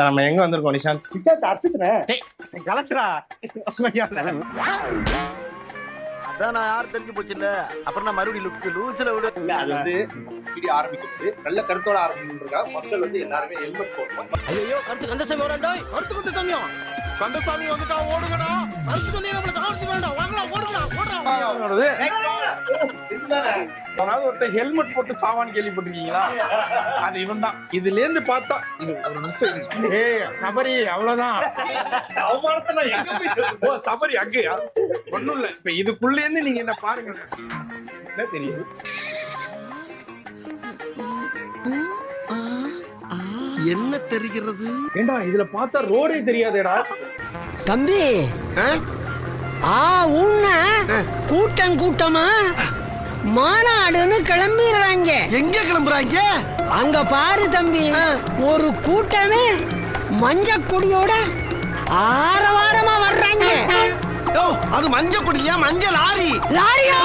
நம்ம எங்க வந்திருக்கோம் நிஷாந்த்? நிஷாந்த் அர்சித்னே கலெக்டரா? அதான் நான் யாரும் தெரிஞ்சு போச்சு இல்ல. அப்புறம் நான் மறுபடியும் லூசில விட இல்ல. அது வந்து வீடியோ ஆரம்பிக்கிறது நல்ல கருத்தோட ஆரம்பிக்கிறதுக்காக மக்கள் வந்து எல்லாருமே ஹெல்மெட் போடணும். ஐயோ கருத்து கந்தசாமி ஓடண்டா. கருத்து கந்தசாமியா? கந்தசாமி வந்துட்டா ஓடுங்கடா. கருத்து சொல்லி நம்மள சாவடிச்சு வேண்டாம். வாங்கடா ஓடுங்கடா. ஒருத்தர் ஹெல்மெட் போட்டு சாவான்னு கேள்விப்பட்டிருக்கீங்களா? அது இவன் தான். இதுல இருந்து பார்த்தா இது ஒரு நிமிஷம். சபரி அவ்வளவுதான். அவமானத்துல எங்க போய் சபரி அங்கயா ஒண்ணும் இல்ல. இப்ப இதுக்குள்ள இருந்து நீங்க என்ன பாருங்க, என்ன தெரியுது? என்ன தெரிகிறது? ஏண்டா இதுல பார்த்தா ரோடே தெரியாதேடா. தம்பி உன்ன கூட்டம் கூட்டமா மாநாடுன்னு கிளம்பிடுறாங்க. எங்க கிளம்புறாங்க? அங்க பாரு தம்பி, ஒரு கூட்டமே மஞ்ச கொடியோட ஆரவாரமா வர்றாங்க. அது மஞ்சள் கொடியா? மஞ்சள் லாரி. லாரியா?